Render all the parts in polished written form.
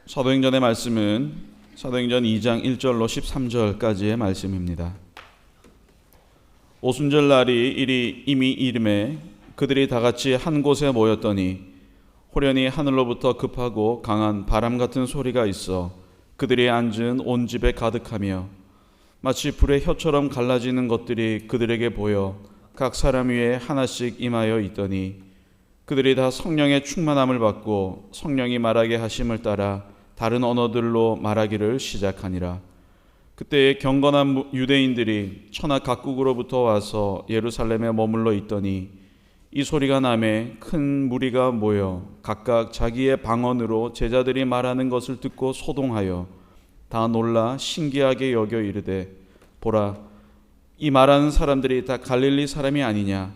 사도행전의 말씀은 사도행전 2장 1절로 13절까지의 말씀입니다. 오순절 날이 이미 이름에 그들이 다 같이 한 곳에 모였더니 호련히 하늘로부터 급하고 강한 바람 같은 소리가 있어 그들이 앉은 온 집에 가득하며 마치 불의 혀처럼 갈라지는 것들이 그들에게 보여 각 사람 위에 하나씩 임하여 있더니 그들이 다 성령의 충만함을 받고 성령이 말하게 하심을 따라 다른 언어들로 말하기를 시작하니라. 그때에 경건한 유대인들이 천하 각국으로부터 와서 예루살렘에 머물러 있더니 이 소리가 나매 큰 무리가 모여 각각 자기의 방언으로 제자들이 말하는 것을 듣고 소동하여 다 놀라 신기하게 여겨 이르되, 보라, 이 말하는 사람들이 다 갈릴리 사람이 아니냐?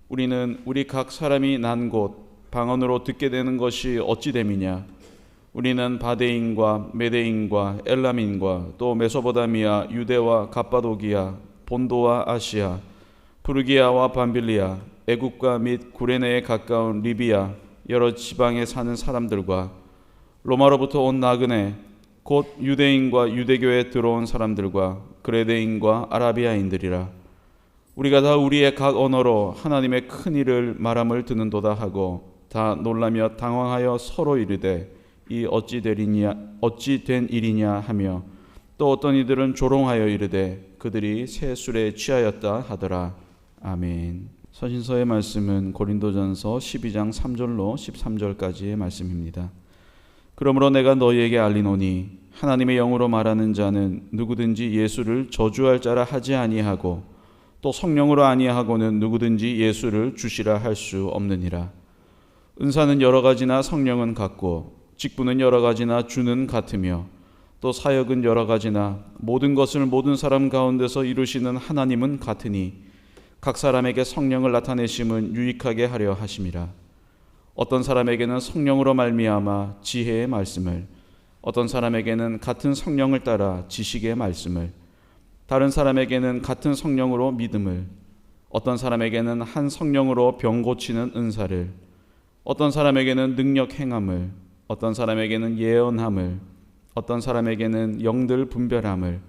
우리는 우리 각 사람이 난 곳 방언으로 듣게 되는 것이 어찌 됨이냐? 우리는 바데인과 메데인과 엘람인과 또 메소포타미아, 유대와 갑바도기아, 본도와 아시아, 프르기아와 밤빌리아, 애국과 및 구레네에 가까운 리비아 여러 지방에 사는 사람들과 로마로부터 온 나그네 곧 유대인과 유대교에 들어온 사람들과 그레데인과 아라비아인들이라. 우리가 다 우리의 각 언어로 하나님의 큰 일을 말함을 듣는도다 하고 다 놀라며 당황하여 서로 이르되 이 어찌 된 일이냐 하며 또 어떤 이들은 조롱하여 이르되 그들이 새 술에 취하였다 하더라. 아멘. 서신서의 말씀은 고린도전서 12장 3절로 13절까지의 말씀입니다. 그러므로 내가 너희에게 알리노니 하나님의 영으로 말하는 자는 누구든지 예수를 저주할 자라 하지 아니하고 또 성령으로 아니하고는 누구든지 예수를 주시라 할 수 없느니라. 은사는 여러 가지나 성령은 같고 직분은 여러 가지나 주는 같으며 또 사역은 여러 가지나 모든 것을 모든 사람 가운데서 이루시는 하나님은 같으니 각 사람에게 성령을 나타내심은 유익하게 하려 하심이라. 어떤 사람에게는 성령으로 말미암아 지혜의 말씀을, 어떤 사람에게는 같은 성령을 따라 지식의 말씀을, 다른 사람에게는 같은 성령으로 믿음을, 어떤 사람에게는 한 성령으로 병 고치는 은사를, 어떤 사람에게는 능력 행함을, 어떤 사람에게는 예언함을, 어떤 사람에게는 영들 분별함을,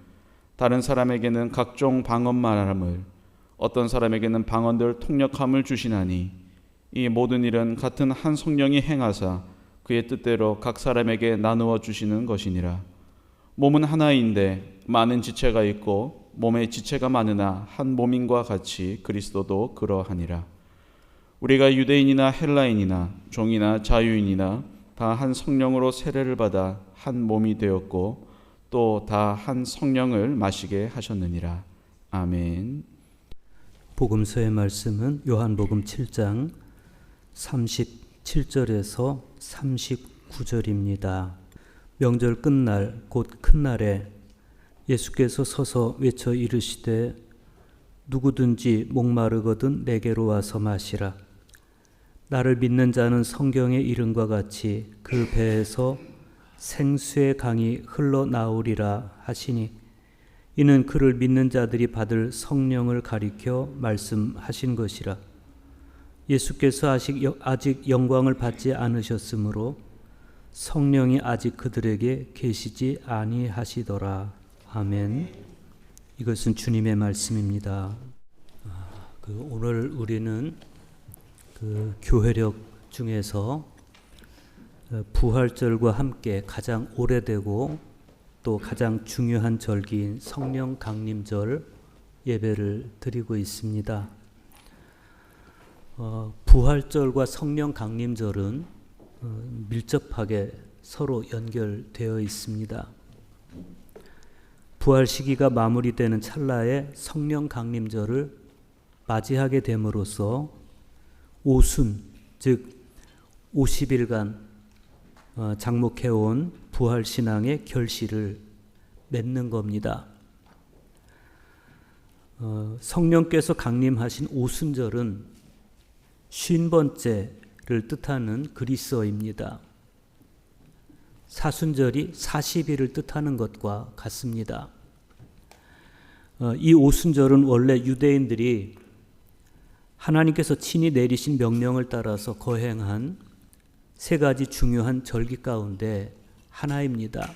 다른 사람에게는 각종 방언 말함을, 어떤 사람에게는 방언들 통역함을 주시나니 이 모든 일은 같은 한 성령이 행하사 그의 뜻대로 각 사람에게 나누어 주시는 것이니라. 몸은 하나인데 많은 지체가 있고 몸에 지체가 많으나 한 몸인과 같이 그리스도도 그러하니라. 우리가 유대인이나 헬라인이나 종이나 자유인이나 다 한 성령으로 세례를 받아 한 몸이 되었고 또 다 한 성령을 마시게 하셨느니라. 아멘. 복음서의 말씀은 요한복음 7장 37절에서 39절입니다. 명절 끝날 곧 큰 날에 예수께서 서서 외쳐 이르시되 누구든지 목마르거든 내게로 와서 마시라. 나를 믿는 자는 성경의 이름과 같이 그 배에서 생수의 강이 흘러나오리라 하시니 이는 그를 믿는 자들이 받을 성령을 가리켜 말씀하신 것이라. 예수께서 아직 영광을 받지 않으셨으므로 성령이 아직 그들에게 계시지 아니하시더라. 아멘. 이것은 주님의 말씀입니다. 오늘 우리는 교회력 중에서 부활절과 함께 가장 오래되고 또 가장 중요한 절기인 성령 강림절 예배를 드리고 있습니다. 부활절과 성령 강림절은 밀접하게 서로 연결되어 있습니다. 부활 시기가 마무리되는 찰나에 성령 강림절을 맞이하게 됨으로써 오순, 즉 50일간 장목해온 부활신앙의 결실을 맺는 겁니다. 성령께서 강림하신 오순절은 50번째를 뜻하는 그리스어입니다. 사순절이 40일을 뜻하는 것과 같습니다. 이 오순절은 원래 유대인들이 하나님께서 친히 내리신 명령을 따라서 거행한 세 가지 중요한 절기 가운데 하나입니다.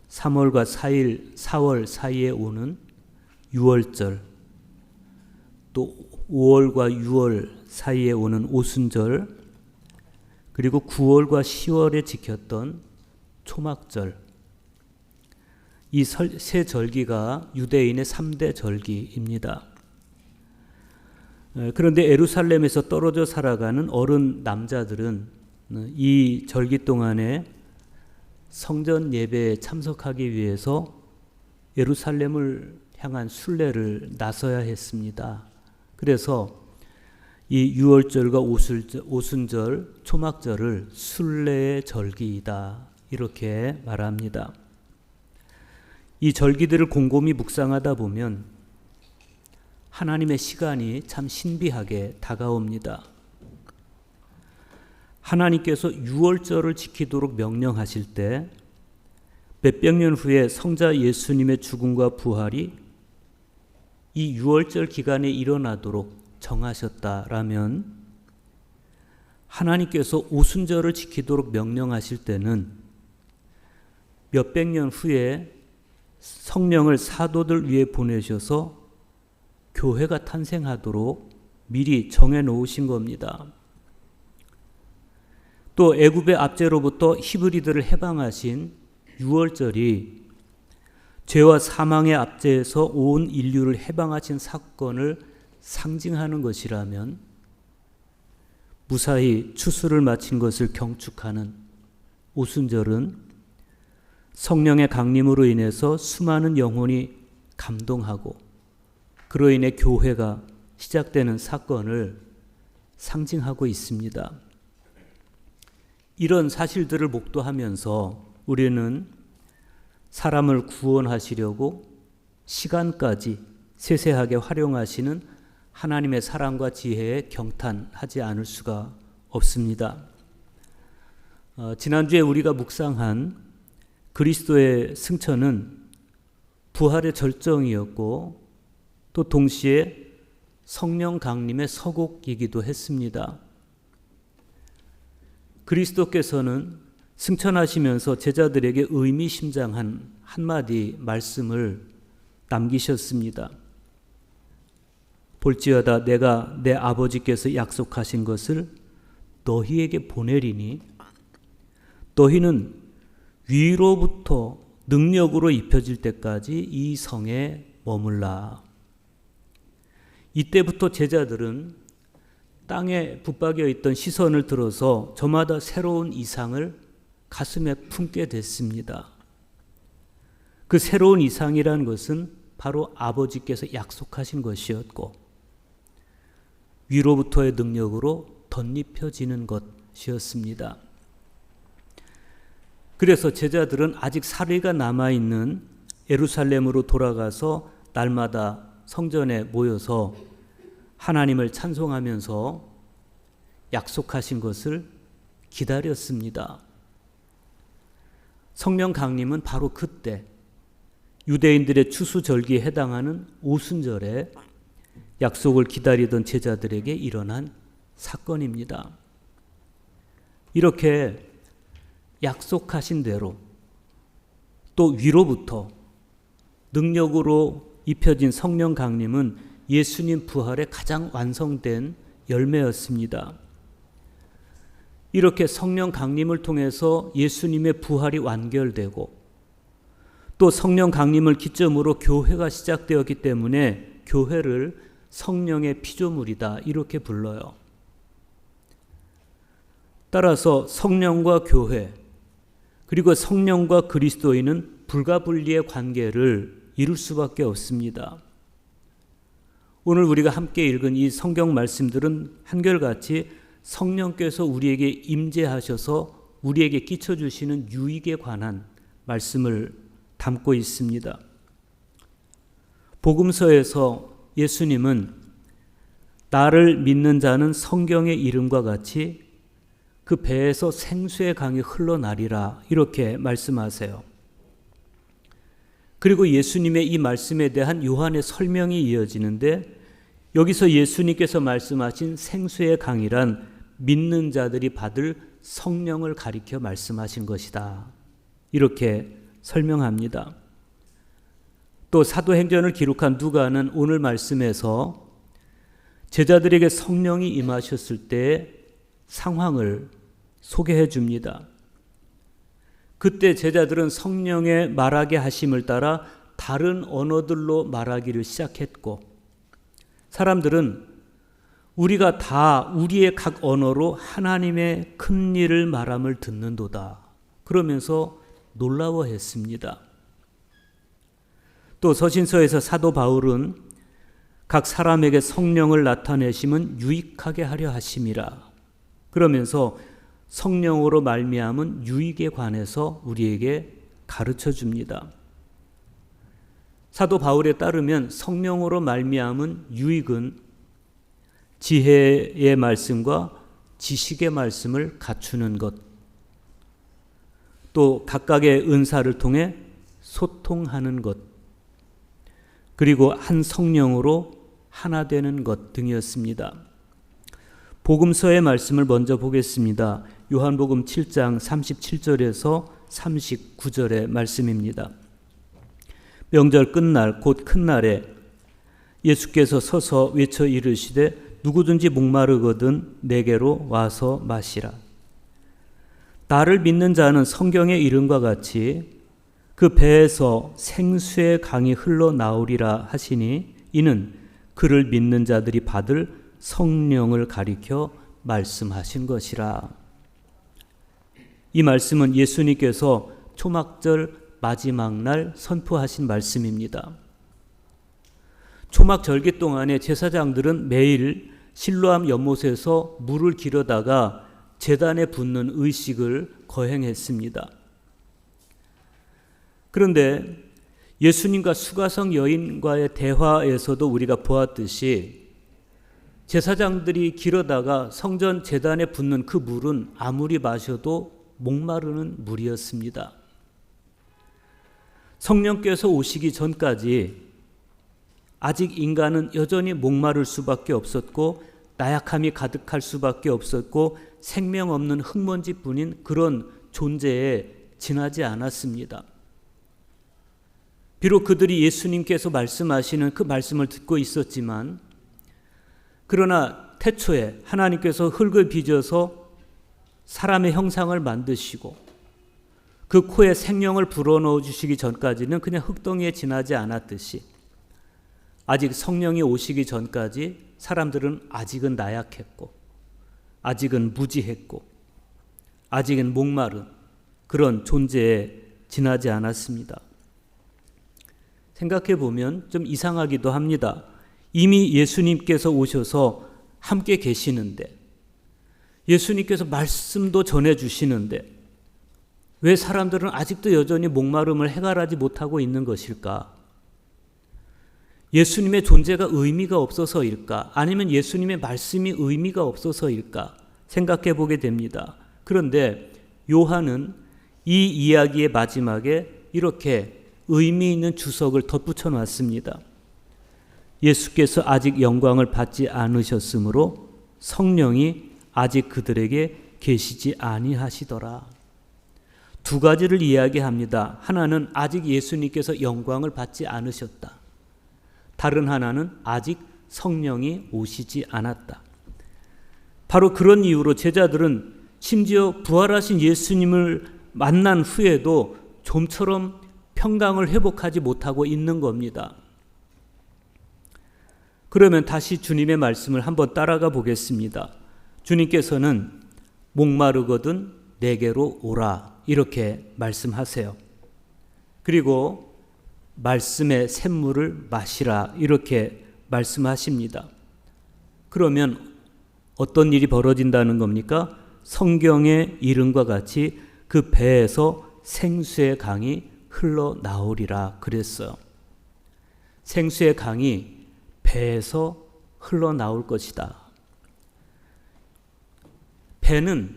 3월과 4월 사이에 오는 유월절, 또 5월과 6월 사이에 오는 오순절, 그리고 9월과 10월에 지켰던 초막절, 이 세 절기가 유대인의 3대 절기입니다. 그런데 예루살렘에서 떨어져 살아가는 어른 남자들은 이 절기 동안에 성전 예배에 참석하기 위해서 예루살렘을 향한 순례를 나서야 했습니다. 그래서 이 유월절과 오순절, 초막절을 순례의 절기이다, 이렇게 말합니다. 이 절기들을 곰곰이 묵상하다 보면 하나님의 시간이 참 신비하게 다가옵니다. 하나님께서 유월절을 지키도록 명령하실 때 몇백 년 후에 성자 예수님의 죽음과 부활이 이 유월절 기간에 일어나도록 정하셨다라면, 하나님께서 오순절을 지키도록 명령하실 때는 몇백 년 후에 성령을 사도들 위에 보내셔서 교회가 탄생하도록 미리 정해 놓으신 겁니다. 또 애굽의 압제로부터 히브리들을 해방하신 유월절이 죄와 사망의 압제에서 온 인류를 해방하신 사건을 상징하는 것이라면, 무사히 추수를 마친 것을 경축하는 오순절은 성령의 강림으로 인해서 수많은 영혼이 감동하고 그로 인해 교회가 시작되는 사건을 상징하고 있습니다. 이런 사실들을 목도하면서 우리는 사람을 구원하시려고 시간까지 세세하게 활용하시는 하나님의 사랑과 지혜에 경탄하지 않을 수가 없습니다. 지난주에 우리가 묵상한 그리스도의 승천은 부활의 절정이었고 또 동시에 성령 강림의 서곡이기도 했습니다. 그리스도께서는 승천하시면서 제자들에게 의미심장한 한마디 말씀을 남기셨습니다. 볼지어다 내가 내 아버지께서 약속하신 것을 너희에게 보내리니 너희는 위로부터 능력으로 입혀질 때까지 이 성에 머물라. 이때부터 제자들은 땅에 붙박여 있던 시선을 들어서 저마다 새로운 이상을 가슴에 품게 됐습니다. 그 새로운 이상이라는 것은 바로 아버지께서 약속하신 것이었고 위로부터의 능력으로 덧입혀지는 것이었습니다. 그래서 제자들은 아직 사례가 남아있는 예루살렘으로 돌아가서 날마다 성전에 모여서 하나님을 찬송하면서 약속하신 것을 기다렸습니다. 성령 강림은 바로 그때 유대인들의 추수절기에 해당하는 오순절에 약속을 기다리던 제자들에게 일어난 사건입니다. 이렇게 약속하신 대로 또 위로부터 능력으로 입혀진 성령 강림은 예수님 부활의 가장 완성된 열매였습니다. 이렇게 성령 강림을 통해서 예수님의 부활이 완결되고 또 성령 강림을 기점으로 교회가 시작되었기 때문에 교회를 성령의 피조물이다 이렇게 불러요. 따라서 성령과 교회 그리고 성령과 그리스도인은 불가분리의 관계를 이룰 수밖에 없습니다. 오늘 우리가 함께 읽은 이 성경 말씀들은 한결같이 성령께서 우리에게 임재하셔서 우리에게 끼쳐주시는 유익에 관한 말씀을 담고 있습니다. 복음서에서 예수님은 나를 믿는 자는 성경의 이름과 같이 그 배에서 생수의 강이 흘러나리라 이렇게 말씀하세요. 그리고 예수님의 이 말씀에 대한 요한의 설명이 이어지는데 여기서 예수님께서 말씀하신 생수의 강이란 믿는 자들이 받을 성령을 가리켜 말씀하신 것이다. 이렇게 설명합니다. 또 사도행전을 기록한 누가는 오늘 말씀에서 제자들에게 성령이 임하셨을 때의 상황을 소개해 줍니다. 그때 제자들은 성령의 말하게 하심을 따라 다른 언어들로 말하기를 시작했고, 사람들은 우리가 다 우리의 각 언어로 하나님의 큰 일을 말함을 듣는도다, 그러면서 놀라워했습니다. 또 서신서에서 사도 바울은 각 사람에게 성령을 나타내심은 유익하게 하려 하심이라, 그러면서 성령으로 말미암은 유익에 관해서 우리에게 가르쳐 줍니다. 사도 바울에 따르면 성령으로 말미암은 유익은 지혜의 말씀과 지식의 말씀을 갖추는 것, 또 각각의 은사를 통해 소통하는 것, 그리고 한 성령으로 하나 되는 것 등이었습니다. 복음서의 말씀을 먼저 보겠습니다. 요한복음 7장 37절에서 39절의 말씀입니다. 명절 끝날 곧 큰 날에 예수께서 서서 외쳐 이르시되 누구든지 목마르거든 내게로 와서 마시라. 나를 믿는 자는 성경의 이름과 같이 그 배에서 생수의 강이 흘러나오리라 하시니, 이는 그를 믿는 자들이 받을 성령을 가리켜 말씀하신 것이라. 이 말씀은 예수님께서 초막절 마지막 날 선포하신 말씀입니다. 초막 절기 동안에 제사장들은 매일 실로암 연못에서 물을 길어다가 제단에 붓는 의식을 거행했습니다. 그런데 예수님과 수가성 여인과의 대화에서도 우리가 보았듯이 제사장들이 길어다가 성전 제단에 붓는 그 물은 아무리 마셔도 목마르는 물이었습니다. 성령께서 오시기 전까지 아직 인간은 여전히 목마를 수밖에 없었고 나약함이 가득할 수밖에 없었고 생명 없는 흙먼지뿐인 그런 존재에 지나지 않았습니다. 비록 그들이 예수님께서 말씀하시는 그 말씀을 듣고 있었지만, 그러나 태초에 하나님께서 흙을 빚어서 사람의 형상을 만드시고 그 코에 생명을 불어넣어 주시기 전까지는 그냥 흙덩이에 지나지 않았듯이, 아직 성령이 오시기 전까지 사람들은 아직은 나약했고 아직은 무지했고 아직은 목마른 그런 존재에 지나지 않았습니다. 생각해 보면 좀 이상하기도 합니다. 이미 예수님께서 오셔서 함께 계시는데, 예수님께서 말씀도 전해주시는데 왜 사람들은 아직도 여전히 목마름을 해결하지 못하고 있는 것일까? 예수님의 존재가 의미가 없어서일까? 아니면 예수님의 말씀이 의미가 없어서일까? 생각해 보게 됩니다. 그런데 요한은 이 이야기의 마지막에 이렇게 의미 있는 주석을 덧붙여 놨습니다. 예수께서 아직 영광을 받지 않으셨으므로 성령이 아직 그들에게 계시지 아니하시더라. 두 가지를 이야기합니다. 하나는 아직 예수님께서 영광을 받지 않으셨다. 다른 하나는 아직 성령이 오시지 않았다. 바로 그런 이유로 제자들은 심지어 부활하신 예수님을 만난 후에도 좀처럼 평강을 회복하지 못하고 있는 겁니다. 그러면 다시 주님의 말씀을 한번 따라가 보겠습니다. 주님께서는 목마르거든 내게로 오라 이렇게 말씀하세요. 그리고 말씀의 샘물을 마시라 이렇게 말씀하십니다. 그러면 어떤 일이 벌어진다는 겁니까? 성경의 이름과 같이 그 배에서 생수의 강이 흘러나오리라 그랬어요. 생수의 강이 배에서 흘러나올 것이다. 배는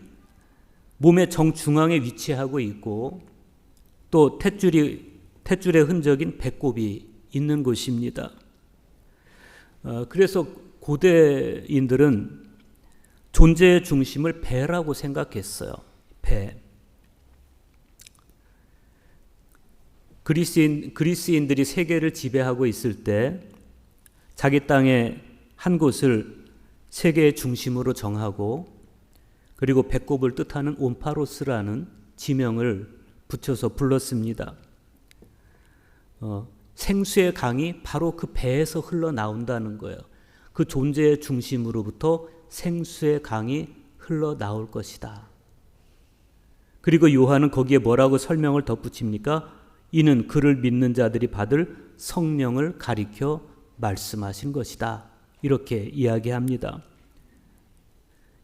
몸의 정중앙에 위치하고 있고 또 탯줄의 흔적인 배꼽이 있는 곳입니다. 그래서 고대인들은 존재의 중심을 배라고 생각했어요. 배. 그리스인들이 세계를 지배하고 있을 때 자기 땅의 한 곳을 세계의 중심으로 정하고 그리고 배꼽을 뜻하는 온파로스라는 지명을 붙여서 불렀습니다. 생수의 강이 바로 그 배에서 흘러나온다는 거예요. 그 존재의 중심으로부터 생수의 강이 흘러나올 것이다. 그리고 요한은 거기에 뭐라고 설명을 덧붙입니까? 이는 그를 믿는 자들이 받을 성령을 가리켜 말씀하신 것이다. 이렇게 이야기합니다.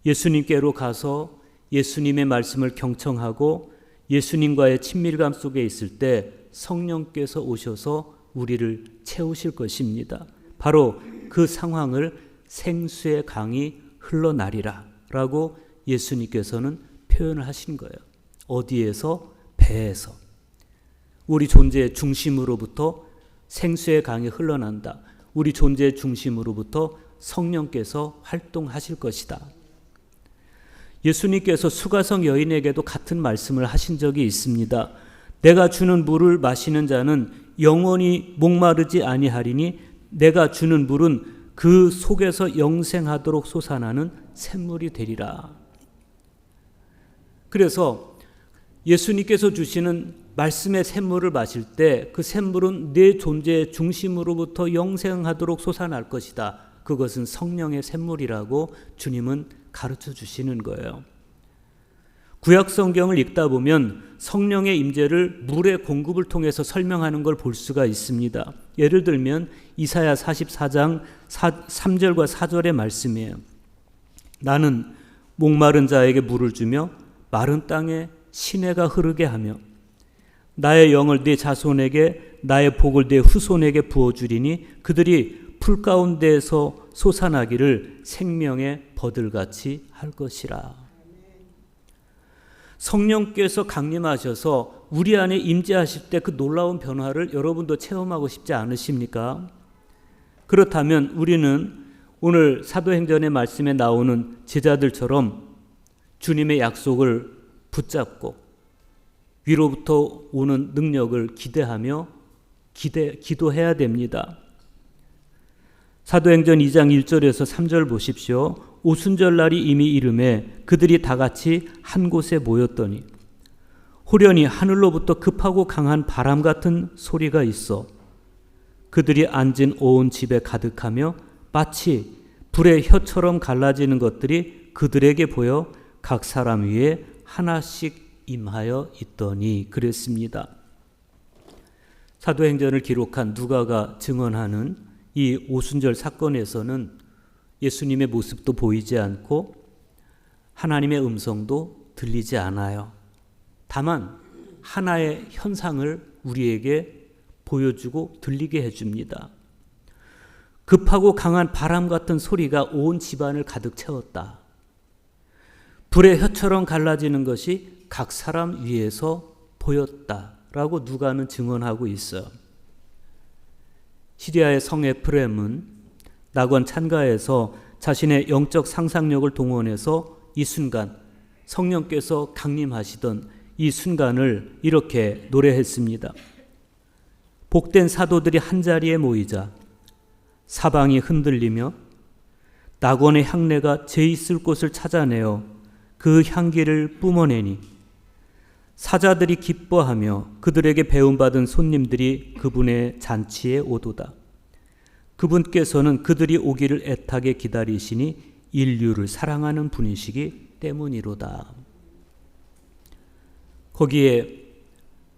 예수님께로 가서 예수님의 말씀을 경청하고 예수님과의 친밀감 속에 있을 때 성령께서 오셔서 우리를 채우실 것입니다. 바로 그 상황을 생수의 강이 흘러나리라 라고 예수님께서는 표현을 하신 거예요. 어디에서? 배에서. 우리 존재의 중심으로부터 생수의 강이 흘러난다. 우리 존재의 중심으로부터 성령께서 활동하실 것이다. 예수님께서 수가성 여인에게도 같은 말씀을 하신 적이 있습니다. 내가 주는 물을 마시는 자는 영원히 목마르지 아니하리니 내가 주는 물은 그 속에서 영생하도록 솟아나는 샘물이 되리라. 그래서 예수님께서 주시는 말씀의 샘물을 마실 때 그 샘물은 내 존재의 중심으로부터 영생하도록 솟아날 것이다. 그것은 성령의 샘물이라고 주님은 가르쳐 주시는 거예요. 구약 성경을 읽다 보면 성령의 임재를 물의 공급을 통해서 설명하는 걸 볼 수가 있습니다. 예를 들면 이사야 44장 3절과 4절의 말씀이에요. 나는 목마른 자에게 물을 주며 마른 땅에 시내가 흐르게 하며 나의 영을 네 자손에게 나의 복을 네 후손에게 부어주리니 그들이 풀 가운데에서 솟아나기를 생명의 버들같이 할 것이라. 성령께서 강림하셔서 우리 안에 임재하실 때 그 놀라운 변화를 여러분도 체험하고 싶지 않으십니까? 그렇다면 우리는 오늘 사도행전의 말씀에 나오는 제자들처럼 주님의 약속을 붙잡고 위로부터 오는 능력을 기대하며 기도해야 됩니다. 사도행전 2장 1절에서 3절 보십시오. 오순절날이 이미 이름에 그들이 다 같이 한 곳에 모였더니 호련히 하늘로부터 급하고 강한 바람 같은 소리가 있어 그들이 앉은 온 집에 가득하며 마치 불의 혀처럼 갈라지는 것들이 그들에게 보여 각 사람 위에 하나씩 임하여 있더니 그랬습니다. 사도행전을 기록한 누가가 증언하는 이 오순절 사건에서는 예수님의 모습도 보이지 않고 하나님의 음성도 들리지 않아요. 다만 하나의 현상을 우리에게 보여주고 들리게 해줍니다. 급하고 강한 바람 같은 소리가 온 집안을 가득 채웠다. 불의 혀처럼 갈라지는 것이 각 사람 위에서 보였다라고 누가는 증언하고 있어요. 시리아의 성 에프렘은 낙원 찬가에서 자신의 영적 상상력을 동원해서 이 순간 성령께서 강림하시던 이 순간을 이렇게 노래했습니다. 복된 사도들이 한자리에 모이자 사방이 흔들리며 낙원의 향내가 제 있을 곳을 찾아내어 그 향기를 뿜어내니 사자들이 기뻐하며 그들에게 배움받은 손님들이 그분의 잔치에 오도다. 그분께서는 그들이 오기를 애타게 기다리시니 인류를 사랑하는 분이시기 때문이로다. 거기에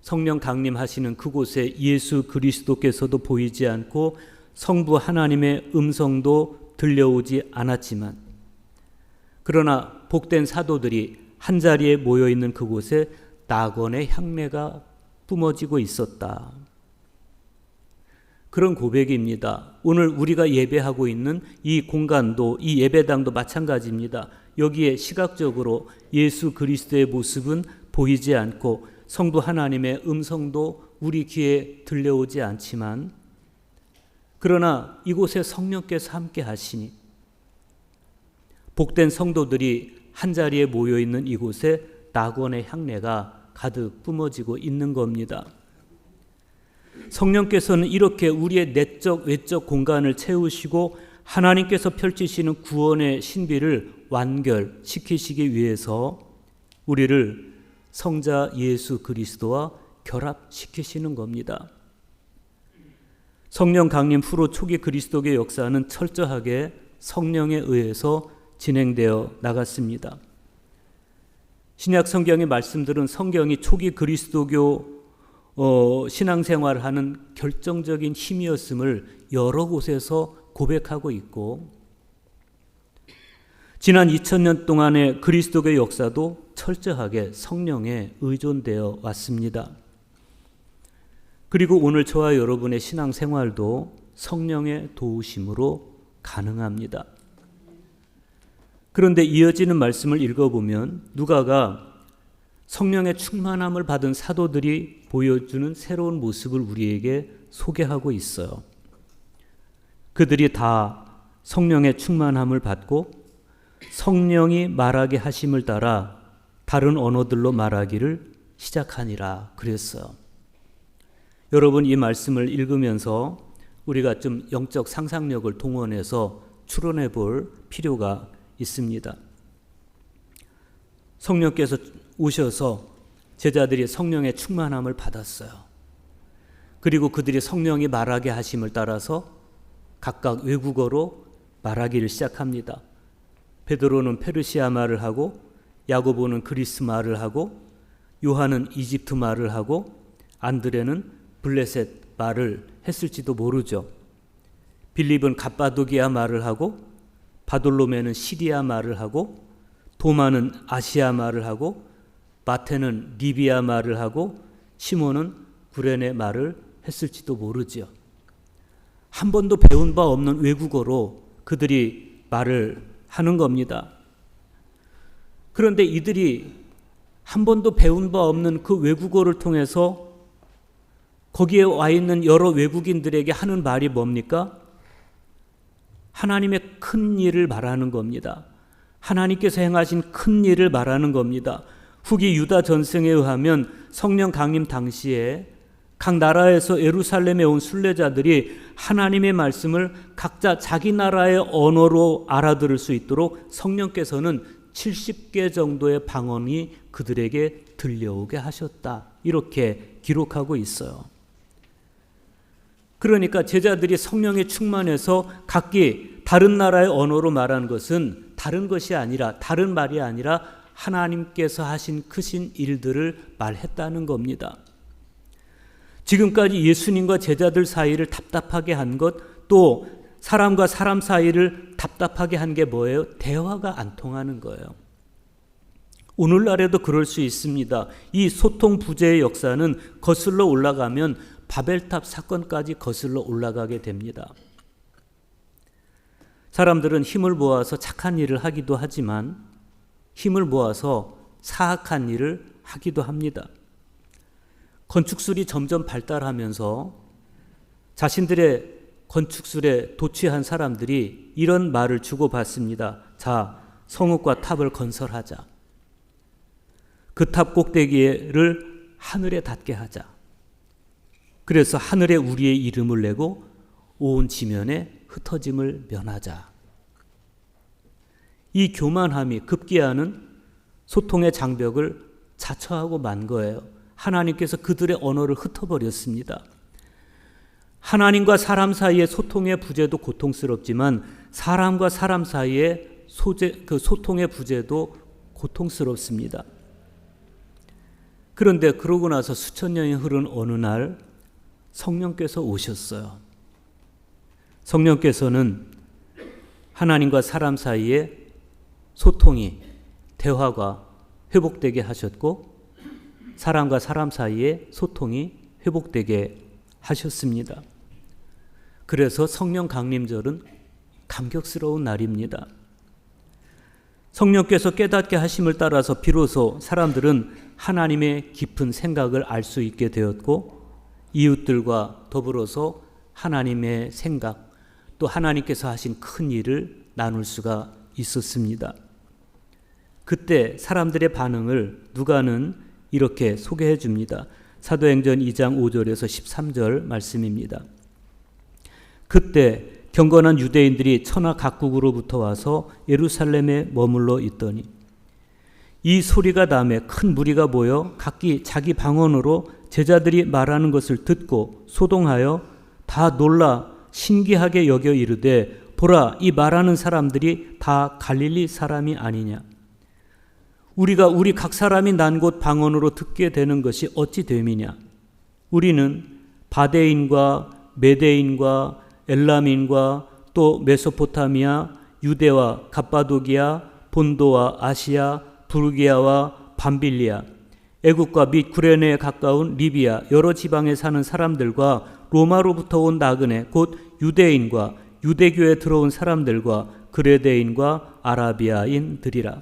성령 강림하시는 그곳에 예수 그리스도께서도 보이지 않고 성부 하나님의 음성도 들려오지 않았지만 그러나 복된 사도들이 한자리에 모여있는 그곳에 낙원의 향내가 뿜어지고 있었다. 그런 고백입니다. 오늘 우리가 예배하고 있는 이 공간도 이 예배당도 마찬가지입니다. 여기에 시각적으로 예수 그리스도의 모습은 보이지 않고 성부 하나님의 음성도 우리 귀에 들려오지 않지만 그러나 이곳에 성령께서 함께 하시니 복된 성도들이 한자리에 모여 있는 이곳에 낙원의 향내가 가득 뿜어지고 있는 겁니다. 성령께서는 이렇게 우리의 내적 외적 공간을 채우시고 하나님께서 펼치시는 구원의 신비를 완결시키시기 위해서 우리를 성자 예수 그리스도와 결합시키시는 겁니다. 성령 강림 후로 초기 그리스도의 역사는 철저하게 성령에 의해서 진행되어 나갔습니다. 신약 성경의 말씀들은 성경이 초기 그리스도교 신앙생활하는 결정적인 힘이었음을 여러 곳에서 고백하고 있고, 지난 2000년 동안의 그리스도교 역사도 철저하게 성령에 의존되어 왔습니다. 그리고 오늘 저와 여러분의 신앙생활도 성령의 도우심으로 가능합니다. 그런데 이어지는 말씀을 읽어보면 누가가 성령의 충만함을 받은 사도들이 보여주는 새로운 모습을 우리에게 소개하고 있어요. 그들이 다 성령의 충만함을 받고 성령이 말하게 하심을 따라 다른 언어들로 말하기를 시작하니라 그랬어요. 여러분, 이 말씀을 읽으면서 우리가 좀 영적 상상력을 동원해서 추론해 볼 필요가 있습니다. 성령께서 오셔서 제자들이 성령의 충만함을 받았어요. 그리고 그들이 성령이 말하게 하심을 따라서 각각 외국어로 말하기를 시작합니다. 베드로는 페르시아 말을 하고, 야고보는 그리스 말을 하고, 요한은 이집트 말을 하고, 안드레는 블레셋 말을 했을지도 모르죠. 빌립은 갑바도기아 말을 하고, 바돌로메는 시리아 말을 하고, 도마는 아시아 말을 하고, 마태는 리비아 말을 하고, 시몬은 구레네 말을 했을지도 모르지요. 한 번도 배운 바 없는 외국어로 그들이 말을 하는 겁니다. 그런데 이들이 한 번도 배운 바 없는 그 외국어를 통해서 거기에 와 있는 여러 외국인들에게 하는 말이 뭡니까? 하나님의 큰 일을 말하는 겁니다. 하나님께서 행하신 큰 일을 말하는 겁니다. 후기 유다 전승에 의하면 성령 강림 당시에 각 나라에서 예루살렘에 온 순례자들이 하나님의 말씀을 각자 자기 나라의 언어로 알아들을 수 있도록 성령께서는 70개 정도의 방언이 그들에게 들려오게 하셨다. 이렇게 기록하고 있어요. 그러니까 제자들이 성령에 충만해서 각기 다른 나라의 언어로 말하는 것은 다른 것이 아니라, 다른 말이 아니라 하나님께서 하신 크신 일들을 말했다는 겁니다. 지금까지 예수님과 제자들 사이를 답답하게 한 것, 또 사람과 사람 사이를 답답하게 한 게 뭐예요? 대화가 안 통하는 거예요. 오늘날에도 그럴 수 있습니다. 이 소통 부재의 역사는 거슬러 올라가면 바벨탑 사건까지 거슬러 올라가게 됩니다. 사람들은 힘을 모아서 착한 일을 하기도 하지만 힘을 모아서 사악한 일을 하기도 합니다. 건축술이 점점 발달하면서 자신들의 건축술에 도취한 사람들이 이런 말을 주고받습니다. 자, 성읍과 탑을 건설하자. 그 탑 꼭대기를 하늘에 닿게 하자. 그래서 하늘에 우리의 이름을 내고 온 지면에 흩어짐을 면하자. 이 교만함이 급기야는 소통의 장벽을 자처하고 만 거예요. 하나님께서 그들의 언어를 흩어버렸습니다. 하나님과 사람 사이의 소통의 부재도 고통스럽지만 사람과 사람 사이의 그 소통의 부재도 고통스럽습니다. 그런데 그러고 나서 수천 년이 흐른 어느 날 성령께서 오셨어요. 성령께서는 하나님과 사람 사이의 소통이, 대화가 회복되게 하셨고 사람과 사람 사이의 소통이 회복되게 하셨습니다. 그래서 성령 강림절은 감격스러운 날입니다. 성령께서 깨닫게 하심을 따라서 비로소 사람들은 하나님의 깊은 생각을 알 수 있게 되었고 이웃들과 더불어서 하나님의 생각, 또 하나님께서 하신 큰 일을 나눌 수가 있었습니다. 그때 사람들의 반응을 누가는 이렇게 소개해 줍니다. 사도행전 2장 5절에서 13절 말씀입니다. 그때 경건한 유대인들이 천하 각국으로부터 와서 예루살렘에 머물러 있더니 이 소리가 나매 큰 무리가 모여 각기 자기 방언으로 제자들이 말하는 것을 듣고 소동하여 다 놀라 신기하게 여겨 이르되 보라, 이 말하는 사람들이 다 갈릴리 사람이 아니냐. 우리가 우리 각 사람이 난 곳 방언으로 듣게 되는 것이 어찌 됨이냐. 우리는 바데인과 메데인과 엘람인과 또 메소포타미아, 유대와 갑바도기아, 본도와 아시아, 부르기아와 밤빌리아, 애국과 및 구레네에 가까운 리비아 여러 지방에 사는 사람들과 로마로부터 온 나그네 곧 유대인과 유대교에 들어온 사람들과 그레데인과 아라비아인들이라.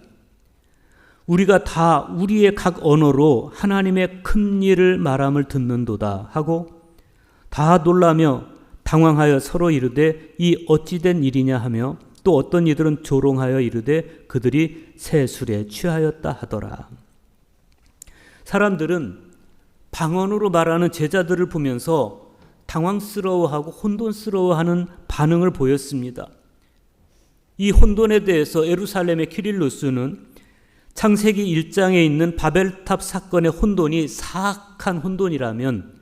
우리가 다 우리의 각 언어로 하나님의 큰 일을 말함을 듣는도다 하고 다 놀라며 당황하여 서로 이르되 이 어찌된 일이냐 하며 또 어떤 이들은 조롱하여 이르되 그들이 새 술에 취하였다 하더라. 사람들은 방언으로 말하는 제자들을 보면서 당황스러워하고 혼돈스러워하는 반응을 보였습니다. 이 혼돈에 대해서 예루살렘의 키릴루스는 창세기 1장에 있는 바벨탑 사건의 혼돈이 사악한 혼돈이라면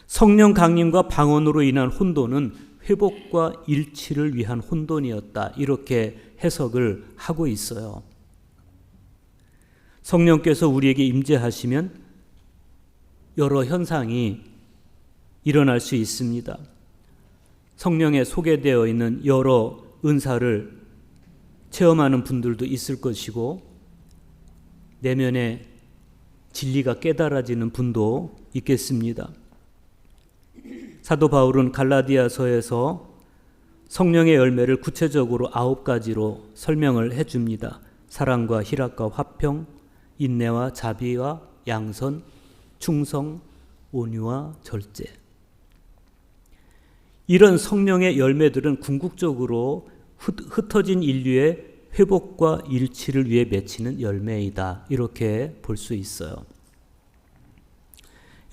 성령 강림과 방언으로 인한 혼돈은 회복과 일치를 위한 혼돈이었다. 이렇게 해석을 하고 있어요. 성령께서 우리에게 임재하시면 여러 현상이 일어날 수 있습니다. 성령에 소개되어 있는 여러 은사를 체험하는 분들도 있을 것이고 내면에 진리가 깨달아지는 분도 있겠습니다. 사도 바울은 갈라디아서에서 성령의 열매를 구체적으로 9가지로 설명을 해줍니다. 사랑과 희락과 화평, 인내와 자비와 양선, 충성, 온유와 절제. 이런 성령의 열매들은 궁극적으로 흩어진 인류의 회복과 일치를 위해 맺히는 열매이다. 이렇게 볼 수 있어요.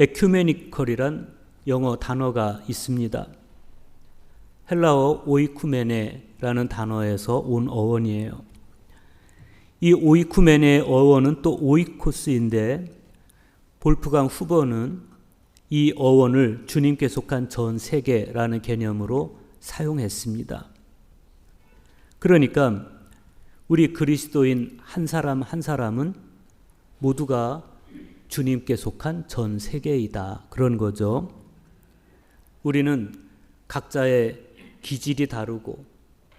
에큐메니컬이란 영어 단어가 있습니다. 헬라어 오이쿠메네라는 단어에서 온 어원이에요. 이 오이쿠메네의 어원은 또 오이코스인데 볼프강 후보는 이 어원을 주님께 속한 전 세계라는 개념으로 사용했습니다. 그러니까 우리 그리스도인 한 사람 한 사람은 모두가 주님께 속한 전 세계이다. 그런 거죠. 우리는 각자의 기질이 다르고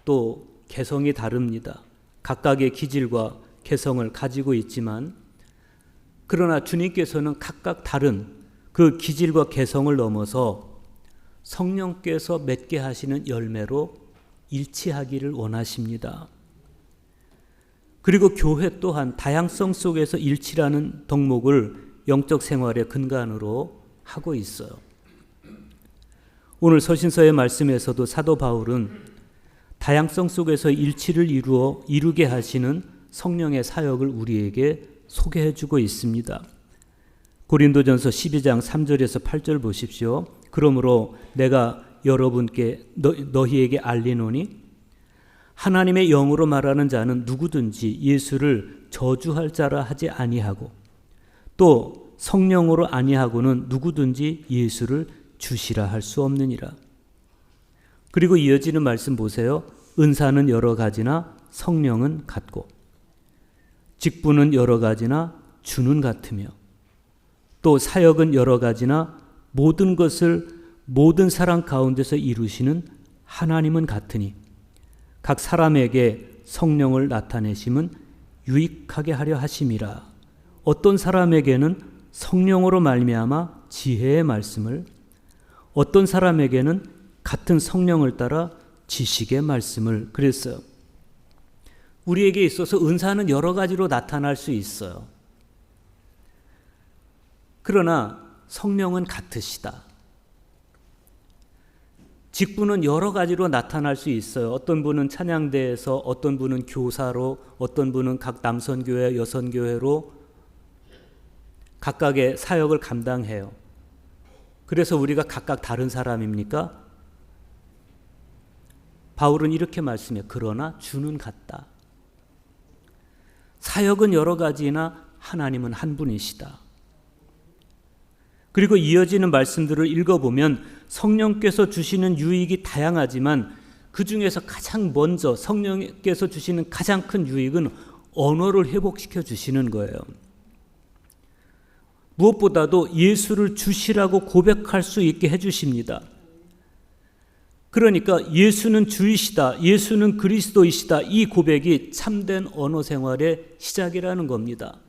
또 개성이 다릅니다. 각각의 기질과 개성을 가지고 있지만 그러나 주님께서는 각각 다른 그 기질과 개성을 넘어서 성령께서 맺게 하시는 열매로 일치하기를 원하십니다. 그리고 교회 또한 다양성 속에서 일치라는 덕목을 영적 생활의 근간으로 하고 있어요. 오늘 서신서의 말씀에서도 사도 바울은 다양성 속에서 일치를 이루게 하시는 성령의 사역을 우리에게 소개해 주고 있습니다. 고린도전서 12장 3절에서 8절 보십시오. 그러므로 내가 여러분께 너희에게 알리노니 하나님의 영으로 말하는 자는 누구든지 예수를 저주할 자라 하지 아니하고 또 성령으로 아니하고는 누구든지 예수를 주시라 할 수 없느니라. 그리고 이어지는 말씀 보세요. 은사는 여러 가지나 성령은 같고 직분은 여러 가지나 주는 같으며 또 사역은 여러 가지나 모든 것을 모든 사람 가운데서 이루시는 하나님은 같으니 각 사람에게 성령을 나타내심은 유익하게 하려 하심이라. 어떤 사람에게는 성령으로 말미암아 지혜의 말씀을, 어떤 사람에게는 같은 성령을 따라 지식의 말씀을. 그랬어요. 우리에게 있어서 은사는 여러 가지로 나타날 수 있어요. 그러나 성령은 같으시다. 직분은 여러 가지로 나타날 수 있어요. 어떤 분은 찬양대에서, 어떤 분은 교사로, 어떤 분은 각 남선교회, 여선교회로 각각의 사역을 감당해요. 그래서 우리가 각각 다른 사람입니까? 바울은 이렇게 말씀해요. 그러나 주는 같다. 사역은 여러 가지나 하나님은 한 분이시다. 그리고 이어지는 말씀들을 읽어보면 성령께서 주시는 유익이 다양하지만 그 중에서 가장 먼저 성령께서 주시는 가장 큰 유익은 언어를 회복시켜 주시는 거예요. 무엇보다도 예수를 주시라고 고백할 수 있게 해주십니다. 그러니까 예수는 주이시다, 예수는 그리스도이시다, 이 고백이 참된 언어 생활의 시작이라는 겁니다.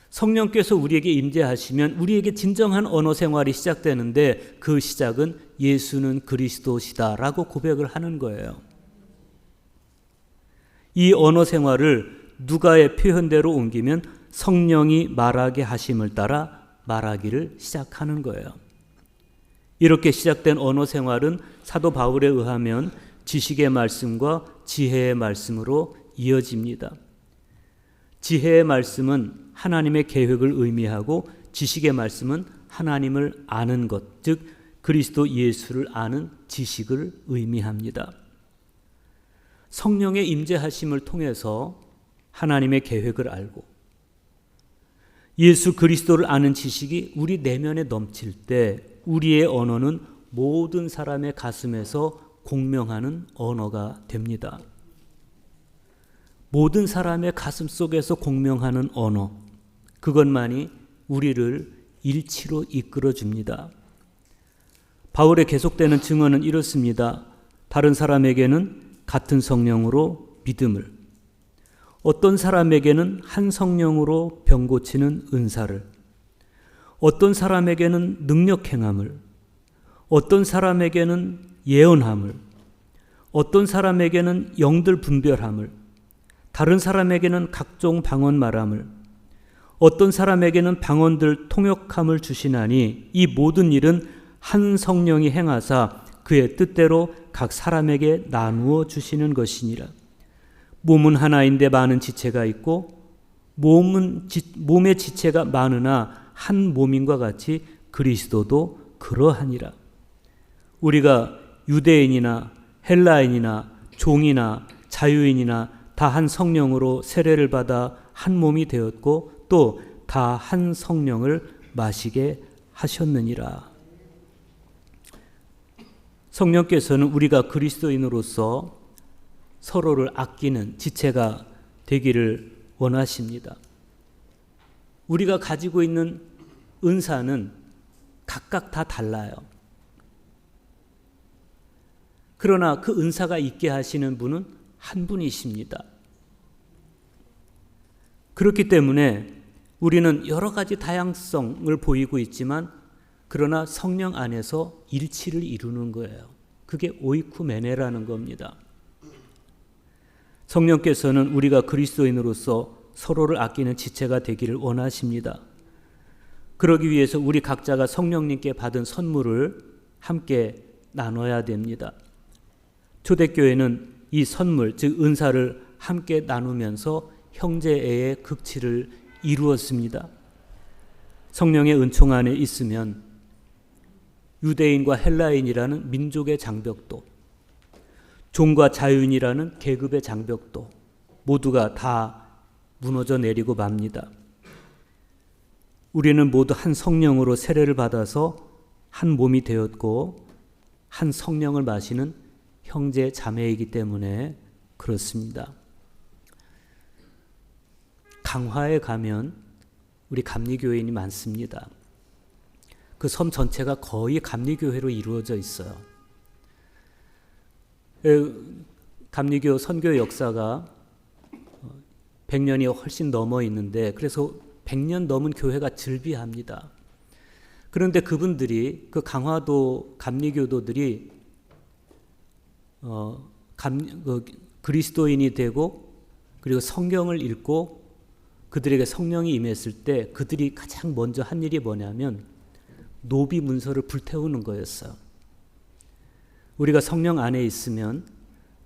성령께서 우리에게 임재하시면 우리에게 진정한 언어 생활이 시작되는데 그 시작은 예수는 그리스도시다라고 고백을 하는 거예요. 이 언어 생활을 누가의 표현대로 옮기면 성령이 말하게 하심을 따라 말하기를 시작하는 거예요. 이렇게 시작된 언어 생활은 사도 바울에 의하면 지식의 말씀과 지혜의 말씀으로 이어집니다. 지혜의 말씀은 하나님의 계획을 의미하고 지식의 말씀은 하나님을 아는 것, 즉 그리스도 예수를 아는 지식을 의미합니다. 성령의 임재하심을 통해서 하나님의 계획을 알고 예수 그리스도를 아는 지식이 우리 내면에 넘칠 때 우리의 언어는 모든 사람의 가슴에서 공명하는 언어가 됩니다. 모든 사람의 가슴 속에서 공명하는 언어, 그것만이 우리를 일치로 이끌어 줍니다. 바울의 계속되는 증언은 이렇습니다. 다른 사람에게는 같은 성령으로 믿음을, 어떤 사람에게는 한 성령으로 병 고치는 은사를, 어떤 사람에게는 능력 행함을, 어떤 사람에게는 예언함을, 어떤 사람에게는 영들 분별함을, 다른 사람에게는 각종 방언 말함을, 어떤 사람에게는 방언들 통역함을 주시나니 이 모든 일은 한 성령이 행하사 그의 뜻대로 각 사람에게 나누어 주시는 것이니라. 몸은 하나인데 많은 지체가 있고 몸의 지체가 많으나 한 몸인과 같이 그리스도도 그러하니라. 우리가 유대인이나 헬라인이나 종이나 자유인이나 다 한 성령으로 세례를 받아 한 몸이 되었고 또 다 한 성령을 마시게 하셨느니라. 성령께서는 우리가 그리스도인으로서 서로를 아끼는 지체가 되기를 원하십니다. 우리가 가지고 있는 은사는 각각 다 달라요. 그러나 그 은사가 있게 하시는 분은 한 분이십니다. 그렇기 때문에 우리는 여러 가지 다양성을 보이고 있지만 그러나 성령 안에서 일치를 이루는 거예요. 그게 오이쿠메네라는 겁니다. 성령께서는 우리가 그리스도인으로서 서로를 아끼는 지체가 되기를 원하십니다. 그러기 위해서 우리 각자가 성령님께 받은 선물을 함께 나눠야 됩니다. 초대교회는 이 선물, 즉 은사를 함께 나누면서 형제애의 극치를 이루었습니다. 성령의 은총 안에 있으면 유대인과 헬라인이라는 민족의 장벽도, 종과 자유인이라는 계급의 장벽도 모두가 다 무너져 내리고 맙니다. 우리는 모두 한 성령으로 세례를 받아서 한 몸이 되었고 한 성령을 마시는 형제 자매이기 때문에 그렇습니다. 강화에 가면 우리 감리교인이 많습니다. 그 섬 전체가 거의 감리교회로 이루어져 있어요. 감리교 선교 역사가 100년이 훨씬 넘어 있는데 그래서 100년 넘은 교회가 즐비합니다. 그런데 그분들이 그 강화도 감리교도들이 그리스도인이 되고 그리고 성경을 읽고 그들에게 성령이 임했을 때 그들이 가장 먼저 한 일이 뭐냐면 노비 문서를 불태우는 거였어요. 우리가 성령 안에 있으면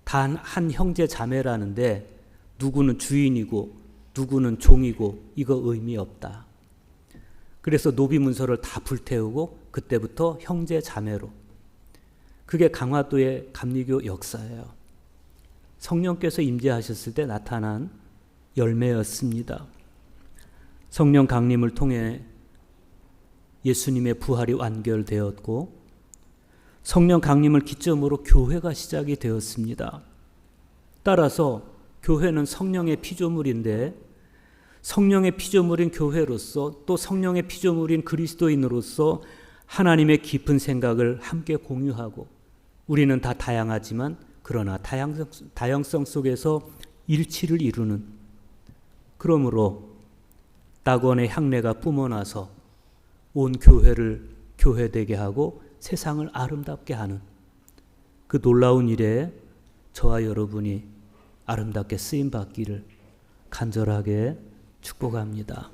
단 한 형제 자매라는데 누구는 주인이고 누구는 종이고 이거 의미 없다. 그래서 노비문서를 다 불태우고 그때부터 형제 자매로. 그게 강화도의 감리교 역사예요. 성령께서 임재하셨을 때 나타난 열매였습니다. 성령 강림을 통해 예수님의 부활이 완결되었고 성령 강림을 기점으로 교회가 시작이 되었습니다. 따라서 교회는 성령의 피조물인데 성령의 피조물인 교회로서 또 성령의 피조물인 그리스도인으로서 하나님의 깊은 생각을 함께 공유하고 우리는 다 다양하지만 그러나 다양성 속에서 일치를 이루는 그러므로 낙원의 향내가 뿜어나서 온 교회를 교회되게 하고 세상을 아름답게 하는 그 놀라운 일에 저와 여러분이 아름답게 쓰임받기를 간절하게 축복합니다.